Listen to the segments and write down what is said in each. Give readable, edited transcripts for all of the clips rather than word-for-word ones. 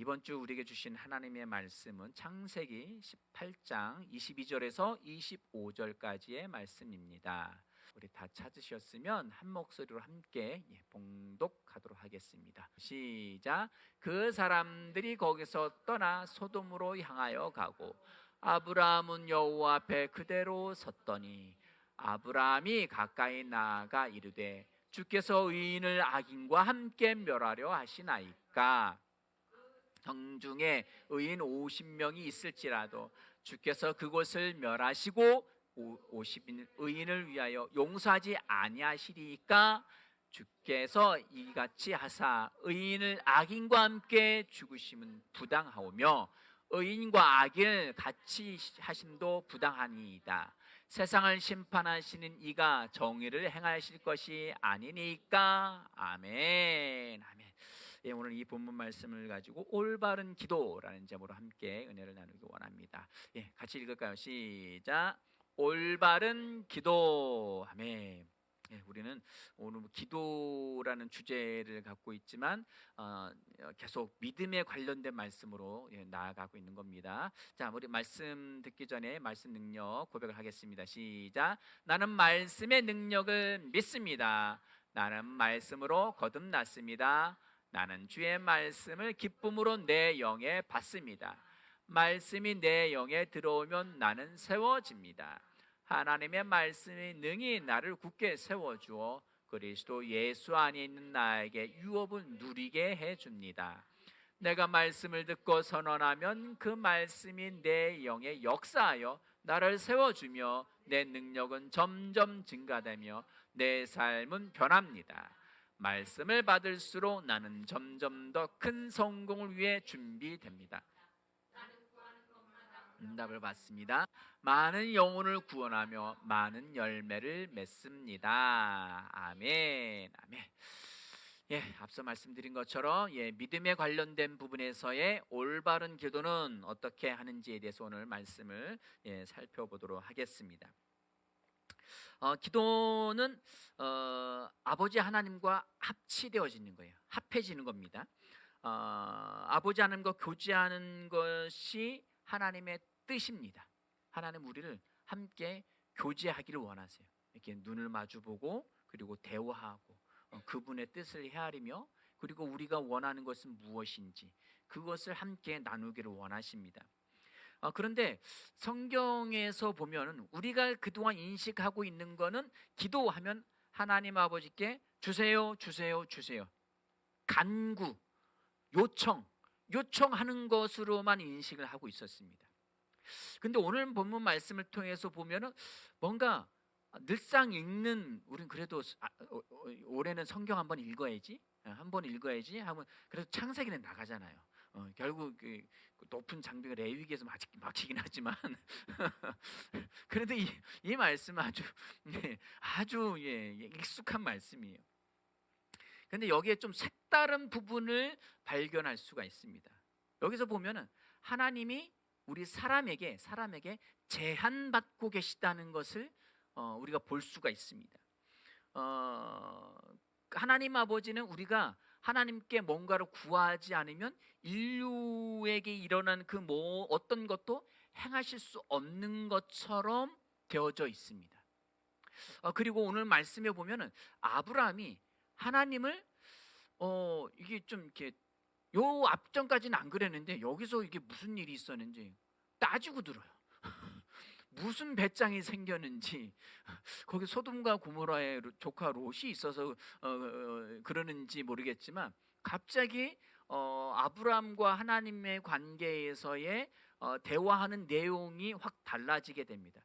이번 주 우리에게 주신 하나님의 말씀은 창세기 18장 22절에서 25절까지의 말씀입니다. 우리 다 찾으셨으면 한 목소리로 함께 봉독하도록 하겠습니다. 시작. 그 사람들이 거기서 떠나 소돔으로 향하여 가고 아브라함은 여호와 앞에 그대로 섰더니 아브라함이 가까이 나아가 이르되 주께서 의인을 악인과 함께 멸하려 하시나이까. 성중에 의인 50명이 있을지라도 주께서 그곳을 멸하시고 50의인을 위하여 용서하지 아니하시리이까. 주께서 이같이 하사 의인을 악인과 함께 죽으심은 부당하오며 의인과 악인을 같이 하심도 부당하니이다. 세상을 심판하시는 이가 정의를 행하실 것이 아니니까. 아멘. 아멘. 오늘 이 본문 말씀을 가지고 올바른 기도라는 제목으로 함께 은혜를 나누기 원합니다. 같이 읽을까요? 시작. 올바른 기도. 아멘. 우리는 오늘 기도라는 주제를 갖고 있지만 계속 믿음에 관련된 말씀으로 나아가고 있는 겁니다. 자, 우리 말씀 듣기 전에 말씀 능력 고백을 하겠습니다. 시작. 나는 말씀의 능력을 믿습니다. 나는 말씀으로 거듭났습니다. 나는 주의 말씀을 기쁨으로 내 영에 받습니다. 말씀이 내 영에 들어오면 나는 세워집니다. 하나님의 말씀이 능히 나를 굳게 세워주어 그리스도 예수 안에 있는 나에게 유업을 누리게 해줍니다. 내가 말씀을 듣고 선언하면 그 말씀이 내 영에 역사하여 나를 세워주며 내 능력은 점점 증가되며 내 삶은 변합니다. 말씀을 받을수록 나는 점점 더 큰 성공을 위해 준비됩니다. 응답을 받습니다. 많은 영혼을 구원하며 많은 열매를 맺습니다. 아멘. 아멘. 앞서 말씀드린 것처럼 믿음에 관련된 부분에서의 올바른 기도는 어떻게 하는지에 대해서 오늘 말씀을 살펴보도록 하겠습니다. 기도는 아버지 하나님과 합치되어지는 거예요. 합해지는 겁니다. 아버지 하나님과 교제하는 것이 하나님의 뜻입니다. 하나님 우리를 함께 교제하기를 원하세요. 이렇게 눈을 마주보고 그리고 대화하고 그분의 뜻을 헤아리며 그리고 우리가 원하는 것은 무엇인지 그것을 함께 나누기를 원하십니다. 그런데 성경에서 보면 우리가 그동안 인식하고 있는 것은 기도하면 하나님 아버지께 주세요 주세요 주세요 간구 요청하는 것으로만 인식을 하고 있었습니다. 근데 오늘 본문 말씀을 통해서 보면은 뭔가 늘상 읽는 우린 그래도 올해는 성경 한번 읽어야지 하면 그래도 창세기는 나가잖아요. 결국 높은 장벽을 레위기에서 막히긴 하지만 그래도 이 말씀은 아주 익숙한 말씀이에요. 근데 여기에 좀 색다른 부분을 발견할 수가 있습니다. 여기서 보면은 하나님이 우리 사람에게 제한받고 계시다는 것을 우리가 볼 수가 있습니다. 하나님 아버지는 우리가 하나님께 뭔가를 구하지 않으면 인류에게 일어난 그 어떤 것도 행하실 수 없는 것처럼 되어져 있습니다. 그리고 오늘 말씀에 보면은 아브라함이 하나님을 이게 좀 이렇게 요 앞전까지는 안 그랬는데 여기서 이게 무슨 일이 있었는지 따지고 들어요. 무슨 배짱이 생겼는지 거기 소돔과 고모라의 조카 롯이 있어서 그러는지 모르겠지만 갑자기 아브라함과 하나님의 관계에서의 대화하는 내용이 확 달라지게 됩니다.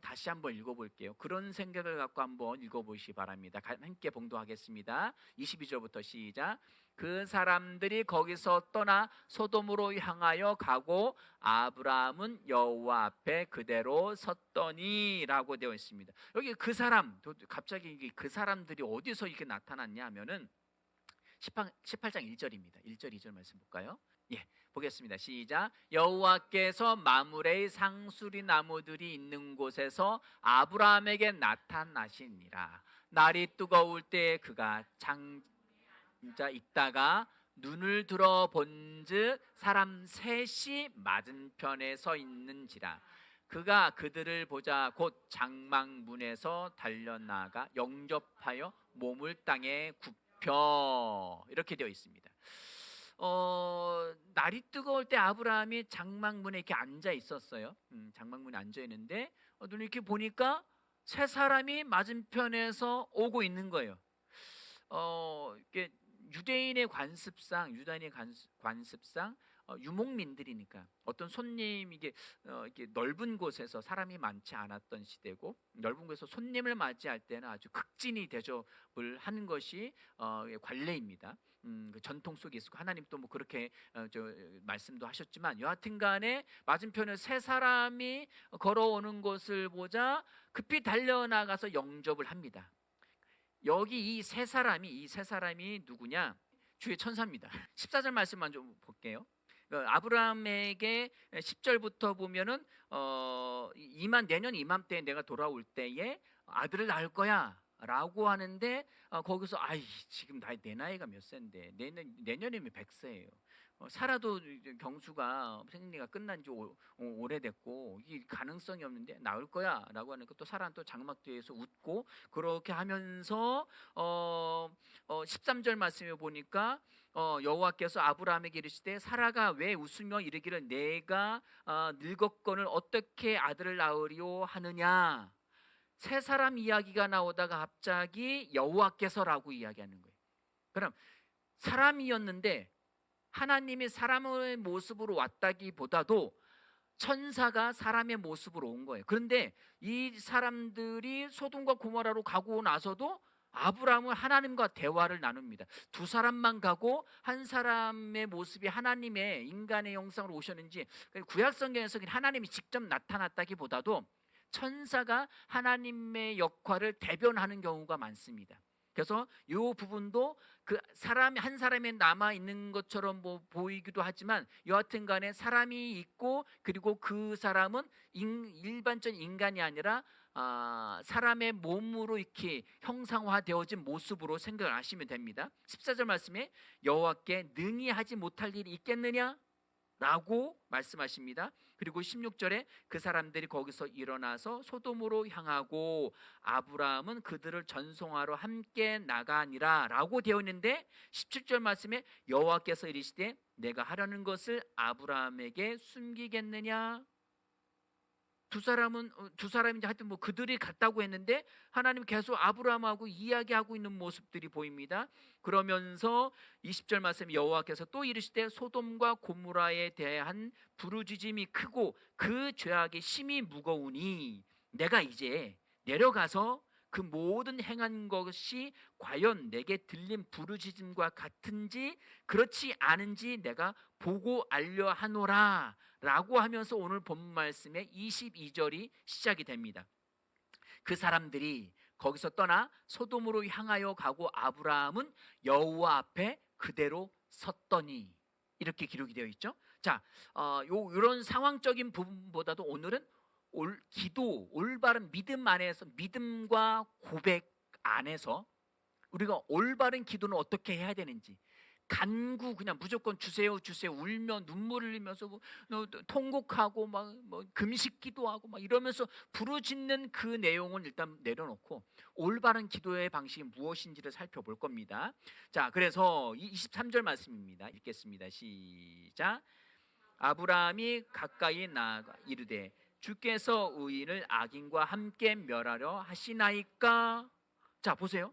다시 한번 읽어볼게요. 그런 생각을 갖고 한번 읽어보시기 바랍니다. 함께 봉독하겠습니다. 22절부터 시작. 그 사람들이 거기서 떠나 소돔으로 향하여 가고 아브라함은 여호와 앞에 그대로 섰더니 라고 되어 있습니다. 여기 그 사람, 갑자기 그 사람들이 어디서 이렇게 나타났냐 하면은 18장 1절입니다. 1절 2절 말씀 볼까요? 보겠습니다. 시작. 여호와께서 마므레의 상수리 나무들이 있는 곳에서 아브라함에게 나타나시니라. 날이 뜨거울 때 그가 앉아 있다가 눈을 들어 본즉 사람 셋이 맞은편에 서 있는지라. 그가 그들을 보자 곧 장막문에서 달려나가 영접하여 몸을 땅에 굽혀. 이렇게 되어 있습니다. 날이 뜨거울 때 아브라함이 장막문에 이렇게 앉아 있었어요. 장막문에 앉아 있는데 눈을 이렇게 보니까 세 사람이 맞은편에서 오고 있는 거예요. 이게 유대인의 관습상 유목민들이니까 어떤 손님 이게 넓은 곳에서 사람이 많지 않았던 시대고, 넓은 곳에서 손님을 맞이할 때는 아주 극진히 대접을 하는 것이 관례입니다. 그 전통 속에 있고, 하나님 또 뭐 그렇게 말씀도 하셨지만, 여하튼간에 맞은편에 세 사람이 걸어오는 것을 보자 급히 달려나가서 영접을 합니다. 여기 이 세 사람이 누구냐? 주의 천사입니다. 14절 말씀만 좀 볼게요. 아브라함에게 10절부터 보면은 내년 이맘때에 내가 돌아올 때에 아들을 낳을 거야 라고 하는데, 거기서 지금 내 나이가 몇 세인데 내년이면 100세예요. 살아도 경수가 생리가 끝난 지 오래됐고 이 가능성이 없는데 나올 거야 라고 하니까, 또 사라는 또 장막 뒤에서 웃고 그렇게 하면서 13절 말씀에 보니까 여호와께서 아브라함에게 이르시되 사라가 왜 웃으며 이르기를 내가 늙었거늘 어떻게 아들을 낳으리오 하느냐. 세 사람 이야기가 나오다가 갑자기 여호와께서라고 이야기하는 거예요. 그럼 사람이었는데 하나님이 사람의 모습으로 왔다기보다도 천사가 사람의 모습으로 온 거예요. 그런데 이 사람들이 소돔과 고모라로 가고 나서도 아브라함은 하나님과 대화를 나눕니다. 두 사람만 가고 한 사람의 모습이 하나님의 인간의 형상으로 오셨는지, 구약 성경에서 하나님이 직접 나타났다기보다도 천사가 하나님의 역할을 대변하는 경우가 많습니다. 그래서 이 부분도 그 사람 한 사람이 남아 있는 것처럼 보이기도 하지만, 여하튼 간에 사람이 있고, 그리고 그 사람은 일반적인 인간이 아니라 사람의 몸으로 이렇게 형상화되어진 모습으로 생각을 하시면 됩니다. 14절 말씀에 여호와께 능히 하지 못할 일이 있겠느냐 라고 말씀하십니다. 그리고 16절에 그 사람들이 거기서 일어나서 소돔으로 향하고 아브라함은 그들을 전송하러 함께 나가니라 라고 되어 있는데, 17절 말씀에 여호와께서 이르시되 내가 하려는 것을 아브라함에게 숨기겠느냐. 두 사람이 하여튼 그들이 갔다고 했는데 하나님 계속 아브라함하고 이야기하고 있는 모습들이 보입니다. 그러면서 20절 말씀 여호와께서 또 이르시되 소돔과 고모라에 대한 부르짖음이 크고 그 죄악이 심히 무거우니 내가 이제 내려가서 그 모든 행한 것이 과연 내게 들린 부르짖음과 같은지 그렇지 않은지 내가 보고 알려 하노라 라고 하면서 오늘 본문 말씀의 22절이 시작이 됩니다. 그 사람들이 거기서 떠나 소돔으로 향하여 가고 아브라함은 여호와 앞에 그대로 섰더니, 이렇게 기록이 되어 있죠. 자, 이런 상황적인 부분보다도 오늘은 올바른 믿음 안에서, 믿음과 고백 안에서 우리가 올바른 기도는 어떻게 해야 되는지, 간구 그냥 무조건 주세요 울며 눈물을 흘리면서 통곡하고 금식 기도하고 이러면서 부르짖는 그 내용은 일단 내려놓고 올바른 기도의 방식이 무엇인지를 살펴볼 겁니다. 자, 그래서 23절 말씀입니다. 읽겠습니다. 시작. 아브라함이 가까이 나아가 이르되 주께서 의인을 악인과 함께 멸하려 하시나이까. 자, 보세요.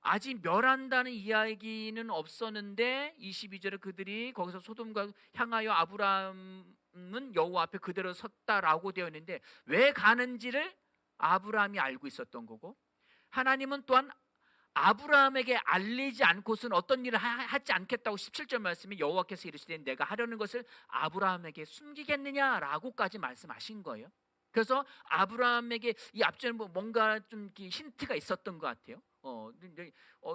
아직 멸한다는 이야기는 없었는데 22절에 그들이 거기서 소돔과 향하여 아브라함은 여호와 앞에 그대로 섰다라고 되어 있는데, 왜 가는지를 아브라함이 알고 있었던 거고, 하나님은 또한 아브라함에게 알리지 않고서는 어떤 일을 하지 않겠다고 17절 말씀에 여호와께서 이르시되 내가 하려는 것을 아브라함에게 숨기겠느냐라고까지 말씀하신 거예요. 그래서 아브라함에게 이 앞전에 뭔가 좀 힌트가 있었던 것 같아요.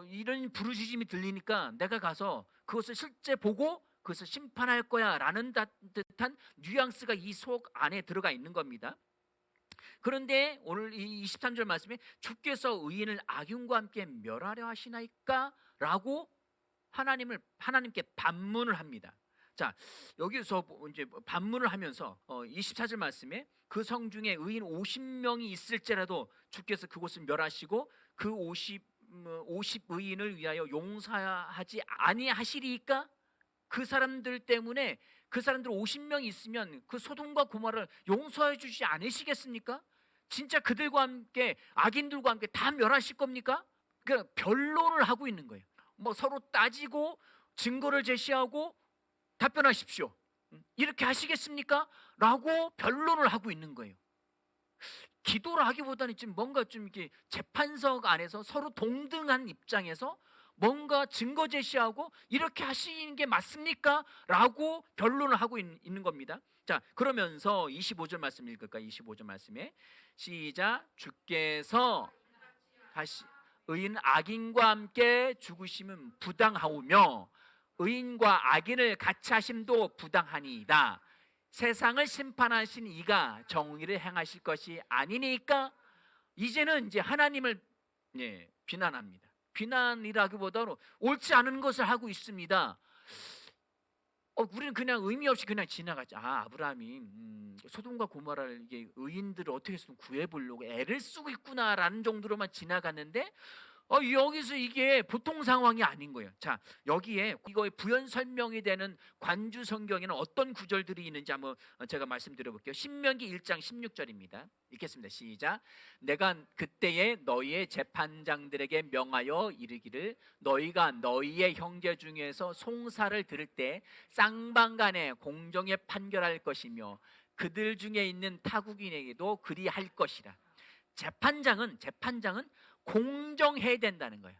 이런 부르짖음이 들리니까 내가 가서 그것을 실제 보고 그것을 심판할 거야 라는 듯한 뉘앙스가 이 속 안에 들어가 있는 겁니다. 그런데 오늘 이 23절 말씀에 주께서 의인을 악인과 함께 멸하려 하시나이까 라고 하나님께 반문을 합니다. 자, 여기서 이제 반문을 하면서 24절 말씀에 그 성 중에 의인 50명이 있을지라도 주께서 그곳을 멸하시고 그 50 의인을 위하여 용서하지 아니하시리이까? 그 사람들 때문에 그 사람들 50명이 있으면 그 소돔과 고모라를 용서해 주지 않으시겠습니까? 진짜 그들과 함께 악인들과 함께 다 멸하실 겁니까? 그러니까 변론을 하고 있는 거예요. 뭐 서로 따지고 증거를 제시하고 답변하십시오. 이렇게 하시겠습니까? 라고 변론을 하고 있는 거예요. 기도를 하기보다는 지금 뭔가 좀 이렇게 재판석 안에서 서로 동등한 입장에서 뭔가 증거 제시하고 이렇게 하시는 게 맞습니까? 라고 변론을 하고 있는 겁니다. 자, 그러면서 25절 말씀 읽을까요? 25절 말씀에 시작. 주께서 다시 의인 악인과 함께 죽으심은 부당하오며 의인과 악인을 같이 하심도 부당하니이다. 세상을 심판하신 이가 정의를 행하실 것이 아니니까. 이제는 이제 하나님을 비난합니다. 비난이라기보다는 옳지 않은 것을 하고 있습니다. 우리는 그냥 의미 없이 그냥 지나가죠. 아브라함이 소돔과 고모라를 이게 의인들을 어떻게 해서 구해보려고 애를 쓰고 있구나라는 정도로만 지나갔는데 여기서 이게 보통 상황이 아닌 거예요. 자, 여기에 이거의 부연 설명이 되는 관주 성경에는 어떤 구절들이 있는지 한번 제가 말씀드려볼게요. 신명기 1장 16절입니다. 읽겠습니다. 시작. 내가 그때에 너희의 재판장들에게 명하여 이르기를 너희가 너희의 형제 중에서 송사를 들을 때 쌍방간에 공정에 판결할 것이며 그들 중에 있는 타국인에게도 그리할 것이라. 재판장은 공정해야 된다는 거예요.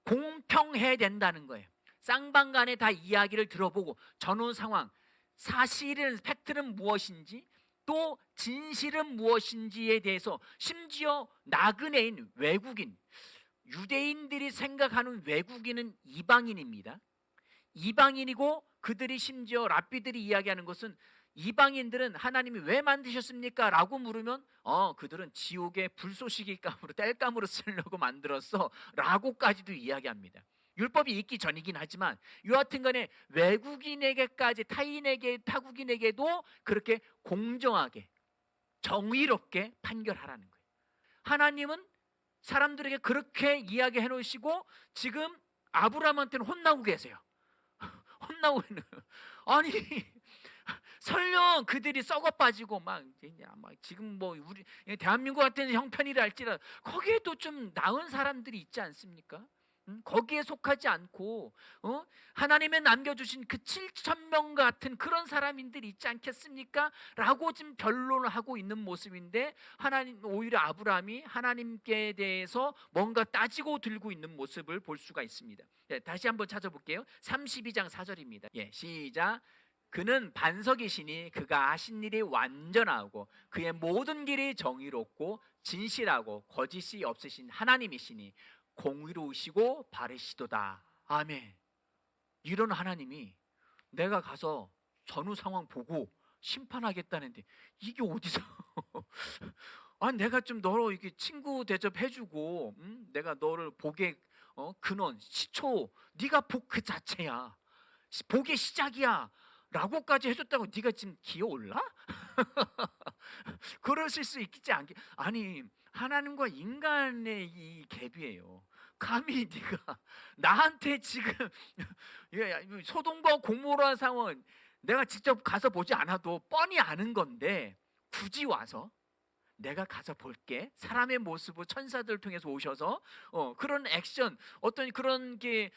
공평해야 된다는 거예요. 쌍방간에 다 이야기를 들어보고 전후 상황, 사실은 팩트는 무엇인지 또 진실은 무엇인지에 대해서 심지어 나그네인 외국인, 유대인들이 생각하는 외국인은 이방인입니다. 이방인이고 그들이 심지어 랍비들이 이야기하는 것은 이방인들은 하나님이 왜 만드셨습니까? 라고 물으면 그들은 지옥의 불쏘시개감으로 땔감으로 쓰려고 만들었어 라고까지도 이야기합니다. 율법이 있기 전이긴 하지만 여하튼 간에 외국인에게까지 타국인에게도 그렇게 공정하게 정의롭게 판결하라는 거예요. 하나님은 사람들에게 그렇게 이야기해 놓으시고 지금 아브라함한테는 혼나고 계세요. 혼나고 있는 거예요. 아니 설령 그들이 썩어 빠지고 막 지금 뭐 우리 대한민국 같은 형편이라 할지라도 거기에도 좀 나은 사람들이 있지 않습니까? 거기에 속하지 않고 하나님의 남겨주신 그 7,000명 같은 그런 사람인들이 있지 않겠습니까? 라고 지금 변론을 하고 있는 모습인데 하나님 오히려 아브라함이 하나님께 대해서 뭔가 따지고 들고 있는 모습을 볼 수가 있습니다. 다시 한번 찾아볼게요. 32장 4절입니다. 시작. 그는 반석이시니 그가 하신 일이 완전하고 그의 모든 길이 정의롭고 진실하고 거짓이 없으신 하나님이시니 공의로우시고 바르시도다. 아멘. 이런 하나님이 내가 가서 전후 상황 보고 심판하겠다는데 이게 어디서 내가 좀 너로 이렇게 친구 대접해주고 내가 너를 복의 근원 시초 네가 복 그 자체야, 복의 시작이야 라고까지 해줬다고 네가 지금 기어올라? 그러실 수 있겠지 않겠? 아니 하나님과 인간의 이 갭이에요. 감히 네가 나한테 지금 소돔과 고모라 상황 내가 직접 가서 보지 않아도 뻔히 아는 건데 굳이 와서 내가 가서 볼게. 사람의 모습을 천사들 통해서 오셔서 그런 액션, 어떤 그런 게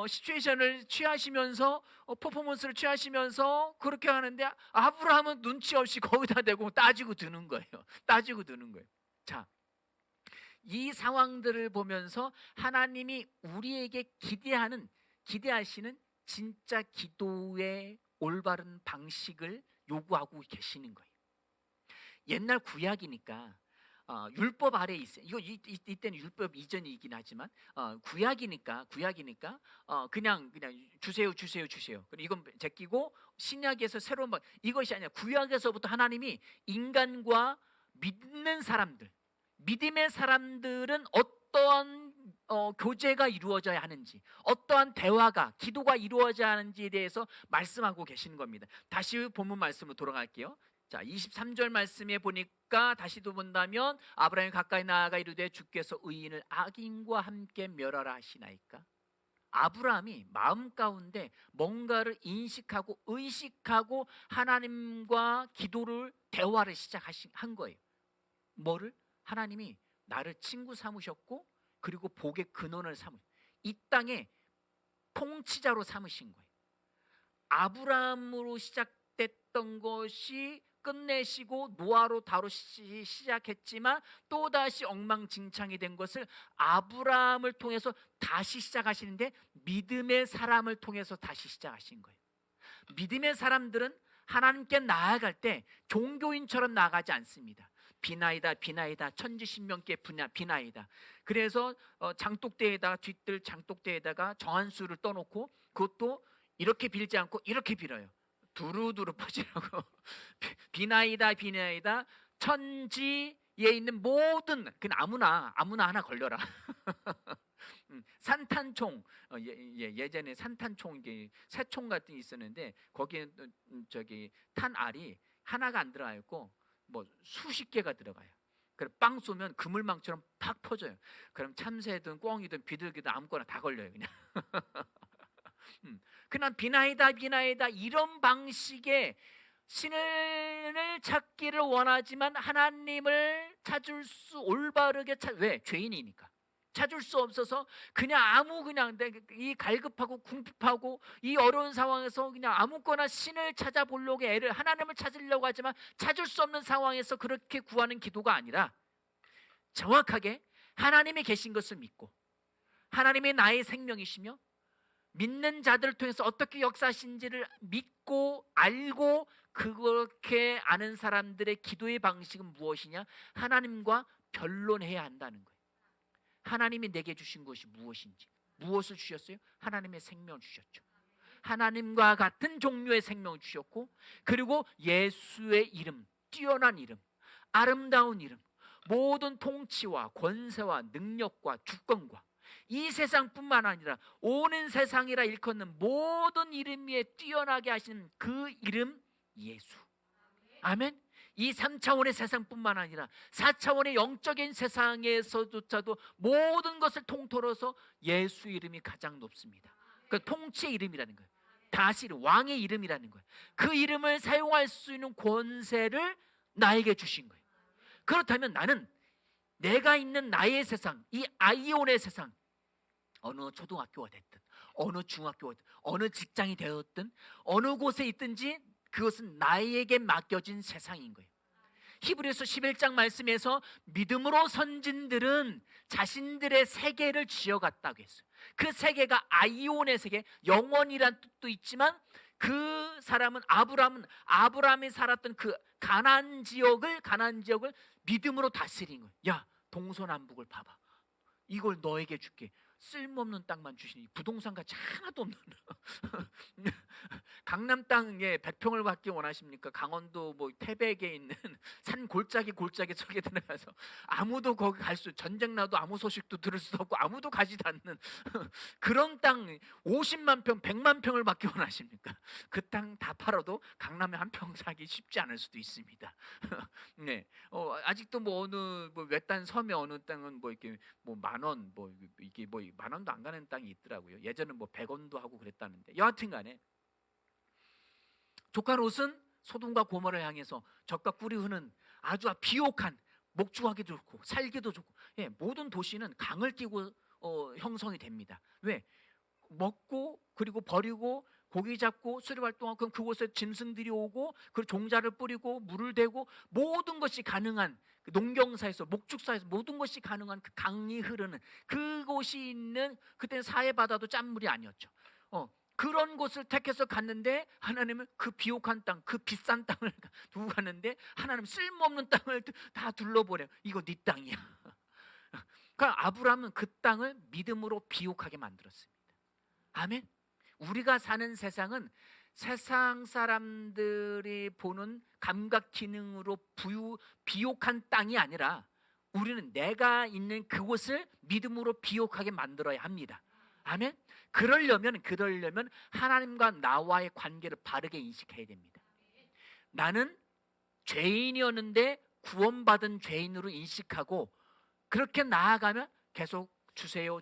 시츄에이션을 취하시면서 퍼포먼스를 취하시면서 그렇게 하는데 아브라함은 눈치 없이 거기다 대고 따지고 드는 거예요. 따지고 드는 거예요. 자, 이 상황들을 보면서 하나님이 우리에게 기대하시는 진짜 기도의 올바른 방식을 요구하고 계시는 거예요. 옛날 구약이니까 율법 아래 있어요. 이때는 율법 이전이긴 하지만 구약이니까 그냥 주세요. 이건 제끼고 신약에서 새로운 법 이것이 아니라 구약에서부터 하나님이 인간과 믿는 사람들, 믿음의 사람들은 어떠한 교제가 이루어져야 하는지, 어떠한 대화가, 기도가 이루어져야 하는지에 대해서 말씀하고 계시는 겁니다. 다시 본문 말씀으로 돌아갈게요. 자, 23절 말씀에 보니까 다시 또 본다면 아브라함이 가까이 나아가 이르되 주께서 의인을 악인과 함께 멸하라 하시나이까. 아브라함이 마음 가운데 뭔가를 인식하고 의식하고 하나님과 기도를, 대화를 한 거예요. 뭐를? 하나님이 나를 친구 삼으셨고 그리고 복의 근원을 이 땅에 통치자로 삼으신 거예요. 아브라함으로 시작됐던 것이 끝내시고 노아로 다루시 시작했지만 또다시 엉망진창이 된 것을 아브라함을 통해서 다시 시작하시는데, 믿음의 사람을 통해서 다시 시작하신 거예요. 믿음의 사람들은 하나님께 나아갈 때 종교인처럼 나아가지 않습니다. 비나이다 비나이다, 천지신명께 비나이다. 그래서 장독대에다가, 뒷뜰 장독대에다가 정한수를 떠놓고, 그것도 이렇게 빌지 않고 이렇게 빌어요. 두루두루 퍼지라고. 비나이다 비나이다, 천지에 있는 모든, 그냥 아무나 하나 걸려라. 산탄총, 예전에 산탄총, 새총 같은 게 있었는데 거기에 저기 탄알이 하나가 안 들어가 있고 뭐 수십 개가 들어가요. 그래 빵 쏘면 그물망처럼 팍 퍼져요. 그럼 참새든 꿩이든 비둘기든 아무거나 다 걸려요, 그냥. 그냥 비나이다 비나이다 이런 방식의 신을 찾기를 원하지만 하나님을 찾을 수, 올바르게 왜? 죄인이니까 찾을 수 없어서 그냥 이 갈급하고 궁핍하고 이 어려운 상황에서 그냥 아무거나 신을 찾아보려고 하나님을 찾으려고 하지만 찾을 수 없는 상황에서 그렇게 구하는 기도가 아니라, 정확하게 하나님이 계신 것을 믿고 하나님이 나의 생명이시며 믿는 자들을 통해서 어떻게 역사하신지를 믿고 알고, 그렇게 아는 사람들의 기도의 방식은 무엇이냐? 하나님과 변론해야 한다는 거예요. 하나님이 내게 주신 것이 무엇인지. 무엇을 주셨어요? 하나님의 생명을 주셨죠. 하나님과 같은 종류의 생명을 주셨고, 그리고 예수의 이름, 뛰어난 이름, 아름다운 이름, 모든 통치와 권세와 능력과 주권과 이 세상뿐만 아니라 오는 세상이라 일컫는 모든 이름 위에 뛰어나게 하시는 그 이름, 예수. 아멘. 이 3차원의 세상뿐만 아니라 4차원의 영적인 세상에서조차도 모든 것을 통틀어서 예수 이름이 가장 높습니다. 그 통치의 이름이라는 거예요. 다시 왕의 이름이라는 거예요. 그 이름을 사용할 수 있는 권세를 나에게 주신 거예요. 그렇다면 나는 내가 있는 나의 세상, 이 아이온의 세상, 어느 초등학교가 됐든 어느 중학교가 됐든 어느 직장이 되었든 어느 곳에 있든지 그것은 나에게 맡겨진 세상인 거예요. 히브리서 11장 말씀에서 믿음으로 선진들은 자신들의 세계를 지어갔다고 했어요. 그 세계가 아이온의 세계, 영원이란 뜻도 있지만 그 사람은 아브라함이 살았던 그 가나안 지역을 믿음으로 다스린 거예요. 야, 동서남북을 봐봐. 이걸 너에게 줄게. 쓸모없는 땅만 주시니, 부동산 가치 하나도 없는 강남 땅에 100평을 받기 원하십니까? 강원도 뭐 태백에 있는 산 골짜기 속에 들어가서 아무도 거기 전쟁 나도 아무 소식도 들을 수도 없고 아무도 가지도 않는 그런 땅 50만 평, 100만 평을 받기 원하십니까? 그 땅 다 팔아도 강남에 한 평 사기 쉽지 않을 수도 있습니다. 네, 아직도 뭐 어느 외딴 섬에 어느 땅은 뭐 이렇게 뭐 10,000원, 이게 10,000원도 안 가는 땅이 있더라고요. 예전엔 뭐 100원도 하고 그랬다는데, 여하튼간에 조카 롯은 소돔과 고모를 향해서 적과 꿀이 흐는 아주 비옥한, 목주하기도 좋고 살기도 좋고, 모든 도시는 강을 끼고 형성이 됩니다. 왜? 먹고 그리고 버리고 고기 잡고 수렵활동하고, 그럼 그곳에 짐승들이 오고 그 종자를 뿌리고 물을 대고 모든 것이 가능한, 농경사에서 목축사에서 모든 것이 가능한 그 강이 흐르는 그곳이 있는, 그때는 사해바다도 짠물이 아니었죠. 그런 곳을 택해서 갔는데 하나님은 그 비옥한 땅, 그 비싼 땅을 두고 갔는데 하나님 쓸모없는 땅을 다 둘러보래. 이거 네 땅이야. 그러니까 아브라함은 그 땅을 믿음으로 비옥하게 만들었습니다. 아멘. 우리가 사는 세상은 세상 사람들이 보는 감각 기능으로 비옥한 땅이 아니라 우리는 내가 있는 그곳을 믿음으로 비옥하게 만들어야 합니다. 아멘. 그러려면 하나님과 나와의 관계를 바르게 인식해야 됩니다. 나는 죄인이었는데 구원받은 죄인으로 인식하고 그렇게 나아가면 계속 주세요.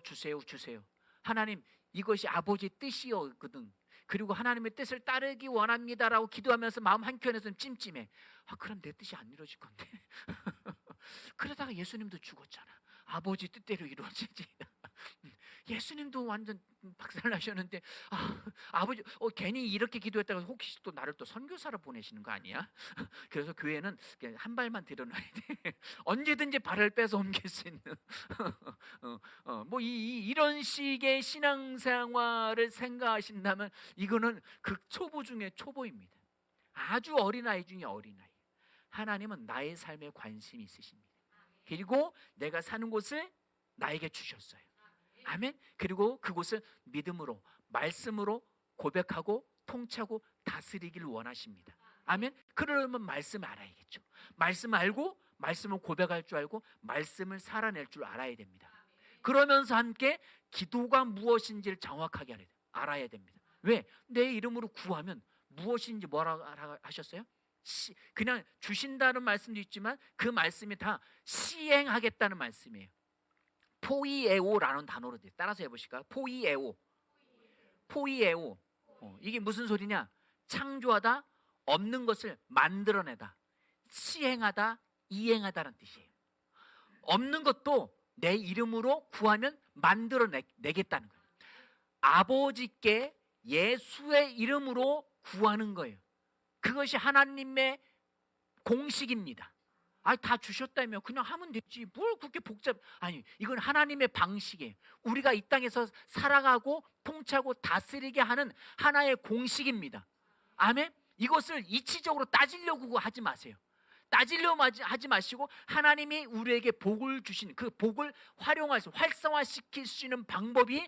하나님, 이것이 아버지 뜻이었거든. 그리고 하나님의 뜻을 따르기 원합니다라고 기도하면서 마음 한켠에서는 찜찜해. 그럼 내 뜻이 안 이루어질 건데. 그러다가 예수님도 죽었잖아. 아버지 뜻대로 이루어지지. 예수님도 완전 박살나셨는데 아버지 괜히 이렇게 기도했다가 혹시 또 나를 또 선교사로 보내시는 거 아니야? 그래서 교회는 한 발만 들여놔야 돼. 언제든지 발을 빼서 옮길 수 있는 뭐 이런 식의 신앙생활을 생각하신다면 이거는 극초보 중에 초보입니다. 아주 어린아이 중에 어린아이. 하나님은 나의 삶에 관심이 있으십니다. 그리고 내가 사는 곳을 나에게 주셨어요. 아멘. 그리고 그곳을 믿음으로 말씀으로 고백하고 통치하고 다스리기를 원하십니다. 아멘. 그러려면 말씀을 알아야겠죠. 말씀 알고 말씀을 고백할 줄 알고 말씀을 살아낼 줄 알아야 됩니다. 그러면서 함께 기도가 무엇인지를 정확하게 알아야 됩니다. 왜? 내 이름으로 구하면 무엇인지 뭐라고 하셨어요? 그냥 주신다는 말씀도 있지만 그 말씀이 다 시행하겠다는 말씀이에요. 포이에오라는 단어로 돼. 따라서 해보실까요? 포이에오. 이게 무슨 소리냐? 창조하다, 없는 것을 만들어내다, 시행하다, 이행하다는 뜻이에요. 없는 것도 내 이름으로 구하면 만들어내겠다는 거예요. 아버지께 예수의 이름으로 구하는 거예요. 그것이 하나님의 공식입니다. 다 주셨다며 그냥 하면 되지. 뭘 그렇게 아니, 이건 하나님의 방식이에요. 우리가 이 땅에서 살아가고 통치하고 다스리게 하는 하나의 공식입니다. 아멘. 이것을 이치적으로 따지려고 하지 마세요. 따지려고 하지 마시고 하나님이 우리에게 복을 주신 그 복을 활성화시킬 수 있는 방법이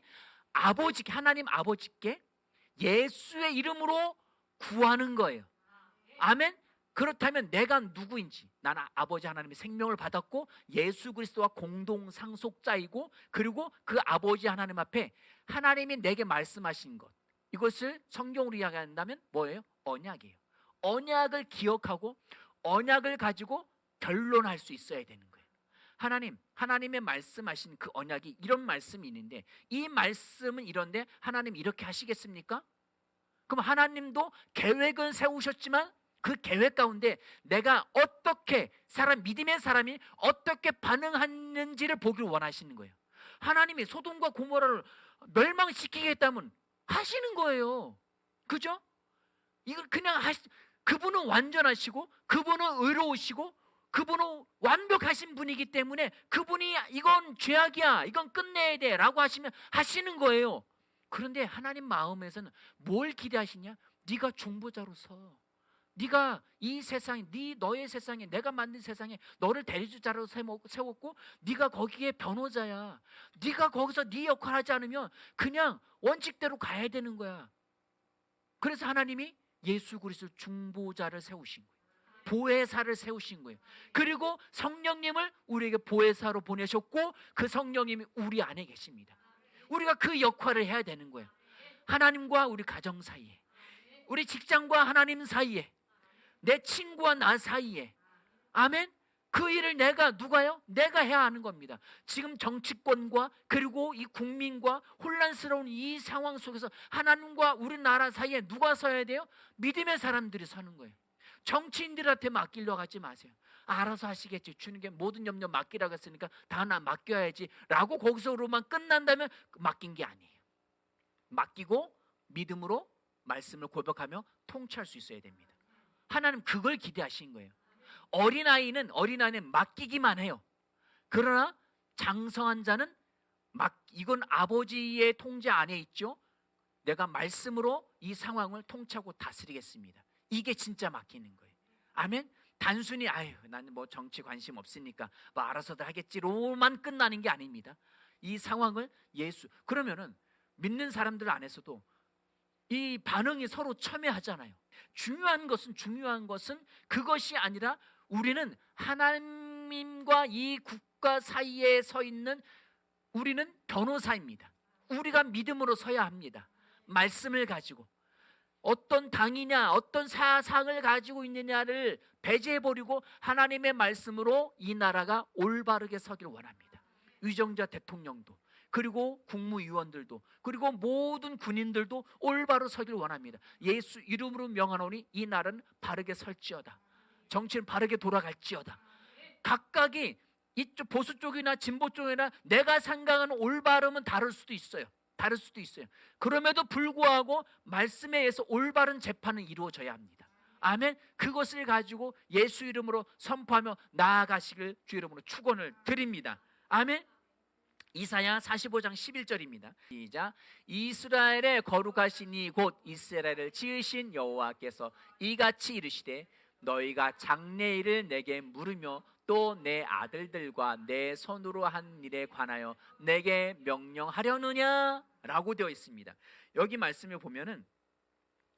하나님 아버지께 예수의 이름으로 구하는 거예요. 아멘. 그렇다면 내가 누구인지, 나는 아버지 하나님의 생명을 받았고 예수 그리스도와 공동 상속자이고, 그리고 그 아버지 하나님 앞에 하나님이 내게 말씀하신 것, 이것을 성경으로 이야기한다면 뭐예요? 언약이에요. 언약을 기억하고 언약을 가지고 결론할 수 있어야 되는 거예요. 하나님의 말씀하신 그 언약이 이런 말씀이 있는데, 이 말씀은 이런데 하나님 이렇게 하시겠습니까? 그럼 하나님도 계획은 세우셨지만 그 계획 가운데 내가 어떻게 믿음의 사람이 어떻게 반응하는지를 보기를 원하시는 거예요. 하나님이 소돔과 고모라를 멸망시키겠다면 하시는 거예요. 그죠? 이걸 그냥 그분은 완전하시고 그분은 의로우시고 그분은 완벽하신 분이기 때문에 그분이 이건 죄악이야, 이건 끝내야 돼 라고 하시면 하시는 거예요. 그런데 하나님 마음에서는 뭘 기대하시냐? 네가 중보자로서, 네가 이 세상에, 너의 세상에, 내가 만든 세상에 너를 대리주자로 세웠고 네가 거기에 변호자야. 네가 거기서 네 역할을 하지 않으면 그냥 원칙대로 가야 되는 거야. 그래서 하나님이 예수 그리스도 중보자를 세우신 거예요. 보혜사를 세우신 거예요. 그리고 성령님을 우리에게 보혜사로 보내셨고 그 성령님이 우리 안에 계십니다. 우리가 그 역할을 해야 되는 거예요. 하나님과 우리 가정 사이에, 우리 직장과 하나님 사이에, 내 친구와 나 사이에. 아멘. 그 일을 내가 해야 하는 겁니다. 지금 정치권과 그리고 이 국민과 혼란스러운 이 상황 속에서 하나님과 우리나라 사이에 누가 서야 돼요? 믿음의 사람들이 서는 거예요. 정치인들한테 맡기려고 하지 마세요. 알아서 하시겠지. 주님께 모든 염려 맡기라고 했으니까 다 나 맡겨야지 라고 거기서로만 끝난다면 맡긴 게 아니에요. 맡기고 믿음으로 말씀을 고백하며 통치할 수 있어야 됩니다. 하나님 그걸 기대하신 거예요. 어린아이는 맡기기만 해요. 그러나 장성한 자는 이건 아버지의 통제 안에 있죠. 내가 말씀으로 이 상황을 통치하고 다스리겠습니다. 이게 진짜 맡기는 거예요. 아멘. 단순히 나는 뭐 정치 관심 없으니까 뭐 알아서들 하겠지로만 끝나는 게 아닙니다. 이 상황을 그러면은 믿는 사람들 안에서도 이 반응이 서로 첨예하잖아요. 중요한 것은 그것이 아니라 우리는 하나님과 이 하나님과 사이에 서 있는 우리는 변호사입니다. 우리가 믿음으로 서야 합니다. 말씀을 가지고 어떤 당이냐 어떤 사상을 가지고 있느냐를 배제해버리고 하나님의 말씀으로 이 나라가 올바르게 서길 원합니다. 위정자 대통령도, 그리고 국무위원들도, 그리고 모든 군인들도 올바로 서길 원합니다. 예수 이름으로 명하노니 이 나라는 바르게 설지어다. 정치는 바르게 돌아갈지어다. 각각이 이쪽 보수 쪽이나 진보 쪽이나 내가 생각하는 올바름은 다를 수도 있어요. 그럼에도 불구하고 말씀에 의해서 올바른 재판은 이루어져야 합니다. 아멘. 그것을 가지고 예수 이름으로 선포하며 나아가시길 주 이름으로 축원을 드립니다. 아멘. 이사야 45장 11절입니다. 시작. 이스라엘의 거룩하시니 곧 이스라엘을 지으신 여호와께서 이같이 이르시되 너희가 장래일을 내게 물으며 또 내 아들들과 내 손으로 한 일에 관하여 내게 명령하려느냐 라고 되어 있습니다. 여기 말씀을 보면은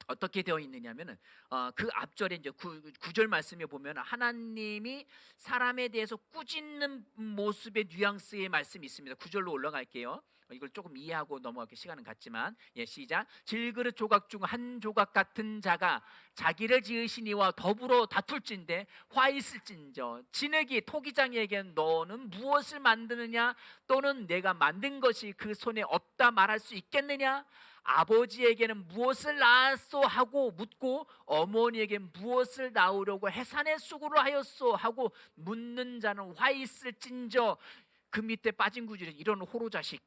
어떻게 되어 있느냐면은 그 앞절에 이제 9절 말씀에 보면 하나님이 사람에 대해서 꾸짖는 모습의 뉘앙스의 말씀이 있습니다. 9절로 올라갈게요. 이걸 조금 이해하고 넘어가기 시간은 같지만, 시작. 질그릇 조각 중 한 조각 같은 자가 자기를 지으시니와 더불어 다툴진대 화 있을진저 진에게 토기장에게 너는 무엇을 만드느냐 또는 내가 만든 것이 그 손에 없다 말할 수 있겠느냐. 아버지에게는 무엇을 낳았소 하고 묻고 어머니에게 무엇을 낳으려고 해산의 수고를 하였소 하고 묻는 자는 화 있을진저. 그 밑에 빠진 구절이 이런 호로자식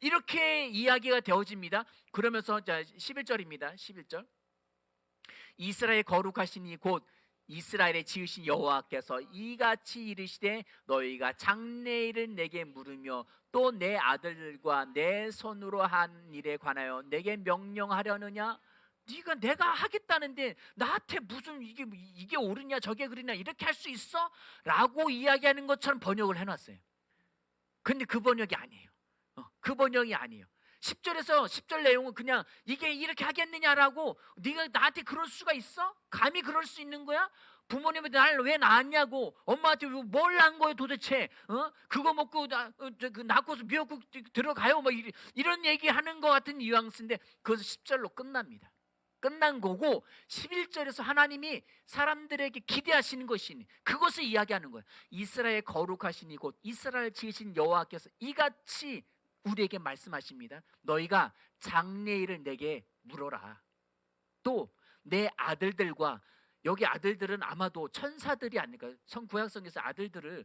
이렇게 이야기가 되어집니다. 그러면서 11절입니다. 11절. 이스라엘 거룩하시니 곧 이스라엘의 지으신 여호와께서 이같이 이르시되 너희가 장래일을 내게 물으며 또 내 아들과 내 손으로 한 일에 관하여 내게 명령하려느냐. 네가 내가 하겠다는데 나한테 무슨 이게 옳으냐 저게 그러냐 이렇게 할 수 있어? 라고 이야기하는 것처럼 번역을 해놨어요. 근데 그 번역이 아니에요. 그 번역이 아니에요. 10절 내용은 그냥 이게 이렇게 하겠느냐라고, 네가 나한테 그럴 수가 있어? 감히 그럴 수 있는 거야? 부모님한테 날 왜 낳았냐고, 엄마한테 뭘 낳은 거예요 도대체? 그거 먹고 낳고서 미역국 들어가요? 뭐 이런 얘기하는 것 같은 뉘앙스인데 그것은 10절로 끝납니다. 끝난 거고 11절에서 하나님이 사람들에게 기대하시는 것이니 그것을 이야기하는 거예요. 이스라엘 거룩하시니 곧 이스라엘 지으신 여호와께서 이같이 우리에게 말씀하십니다. 너희가 장래일을 내게 물어라. 또 내 아들들과, 여기 아들들은 아마도 천사들이 아닐까. 구약성에서 아들들을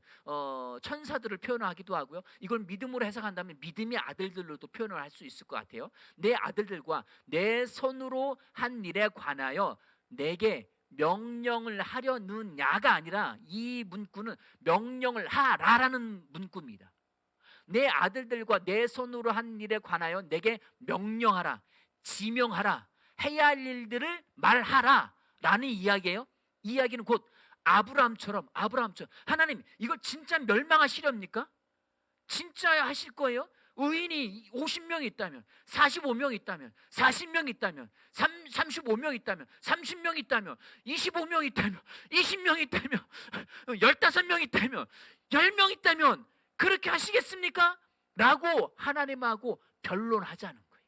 천사들을 표현하기도 하고요. 이걸 믿음으로 해석한다면 믿음의 아들들로도 표현을 할 수 있을 것 같아요. 내 아들들과 내 손으로 한 일에 관하여 내게 명령을 하려느냐가 아니라 이 문구는 명령을 하라라는 문구입니다. 내 아들들과 내 손으로 한 일에 관하여 내게 명령하라, 지명하라, 해야 할 일들을 말하라 라는 이야기예요. 이 이야기는 곧 아브라함처럼 하나님 이걸 진짜 멸망하시렵니까? 진짜 하실 거예요? 의인이 50명 있다면, 45명 있다면, 40명 있다면, 35명 있다면, 30명 있다면, 25명 있다면, 20명 있다면, 15명 있다면, 10명 있다면 그렇게 하시겠습니까? 라고 하나님하고 변론하자는 거예요.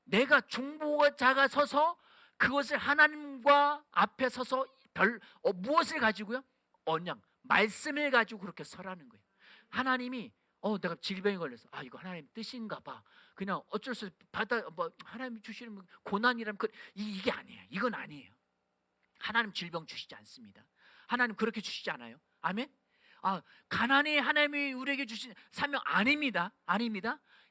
내가 중보자가 서서 그것을 하나님과 앞에 서서 무엇을 가지고요? 언약, 말씀을 가지고 그렇게 서라는 거예요. 하나님이 내가 질병에 걸려서 이거 하나님 뜻인가 봐. 그냥 어쩔 수 없이 하나님이 주시는 고난이라면 이게 아니에요. 이건 아니에요. 하나님 질병 주시지 않습니다. 하나님 그렇게 주시지 않아요. 아멘. 가난이 하나님이 우리에게 주신 사명 아닙니다.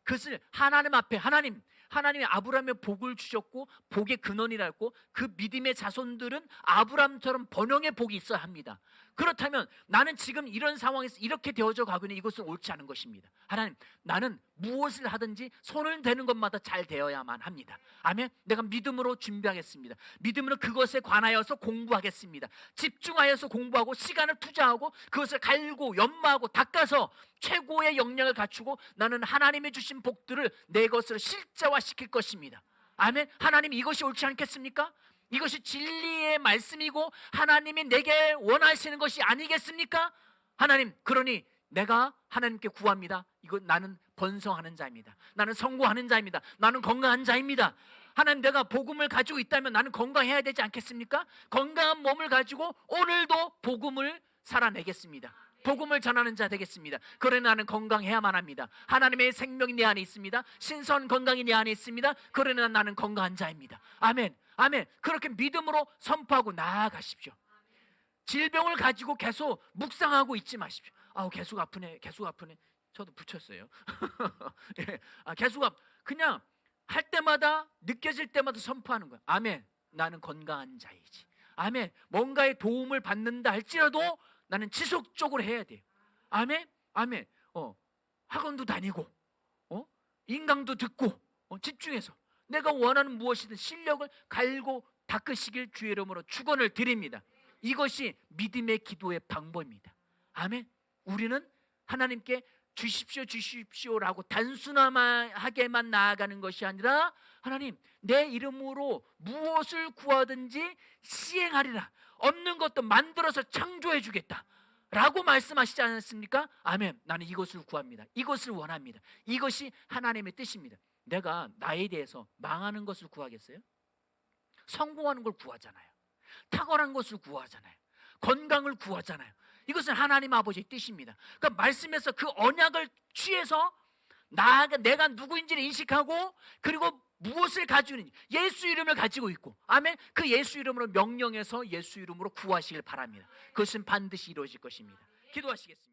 그것을 하나님 앞에 하나님이 아브라함의 복을 주셨고 복의 근원이라고, 그 믿음의 자손들은 아브라함처럼 번영의 복이 있어야 합니다. 그렇다면 나는 지금 이런 상황에서 이렇게 되어져 가고 있는 이것은 옳지 않은 것입니다. 하나님, 나는 무엇을 하든지 손을 대는 것마다 잘 되어야만 합니다. 아멘. 내가 믿음으로 준비하겠습니다. 믿음으로 그것에 관하여서 공부하겠습니다. 집중하여서 공부하고 시간을 투자하고 그것을 갈고 연마하고 닦아서 최고의 역량을 갖추고 나는 하나님이 주신 복들을 내 것으로 실제화시킬 것입니다. 아멘. 하나님 이것이 옳지 않겠습니까? 이것이 진리의 말씀이고 하나님이 내게 원하시는 것이 아니겠습니까? 하나님, 그러니 내가 하나님께 구합니다. 이거 나는 번성하는 자입니다. 나는 성공하는 자입니다. 나는 건강한 자입니다. 하나님, 내가 복음을 가지고 있다면 나는 건강해야 되지 않겠습니까? 건강한 몸을 가지고 오늘도 복음을 살아내겠습니다. 복음을 전하는 자 되겠습니다. 그러나 나는 건강해야만 합니다. 하나님의 생명이 내 안에 있습니다. 신선 건강이 내 안에 있습니다. 그러나 나는 건강한 자입니다. 아멘, 아멘. 그렇게 믿음으로 선포하고 나아가십시오. 질병을 가지고 계속 묵상하고 있지 마십시오. 계속 아프네, 계속 아프네. 저도 붙였어요. 예, 계속 그냥 할 때마다, 느껴질 때마다 선포하는 거예요. 아멘, 나는 건강한 자이지. 아멘, 뭔가의 도움을 받는다 할지라도 나는 지속적으로 해야 돼요. 아멘, 아멘. 학원도 다니고, 인강도 듣고, 집중해서 내가 원하는 무엇이든 실력을 갈고 닦으시길 주의 이름으로 축원을 드립니다. 이것이 믿음의 기도의 방법입니다. 아멘. 우리는 하나님께 주십시오, 주십시오라고 단순하게만 나아가는 것이 아니라, 하나님, 내 이름으로 무엇을 구하든지 시행하리라. 없는 것도 만들어서 창조해 주겠다 라고 말씀하시지 않았습니까? 아멘. 나는 이것을 구합니다. 이것을 원합니다. 이것이 하나님의 뜻입니다. 내가 나에 대해서 망하는 것을 구하겠어요? 성공하는 걸 구하잖아요. 탁월한 것을 구하잖아요. 건강을 구하잖아요. 이것은 하나님 아버지의 뜻입니다. 그러니까 말씀에서 그 언약을 취해서 내가 누구인지를 인식하고, 그리고 무엇을 가지고 있는지, 예수 이름을 가지고 있고, 아멘. 그 예수 이름으로 명령해서 예수 이름으로 구하시길 바랍니다. 그것은 반드시 이루어질 것입니다. 기도하시겠습니다.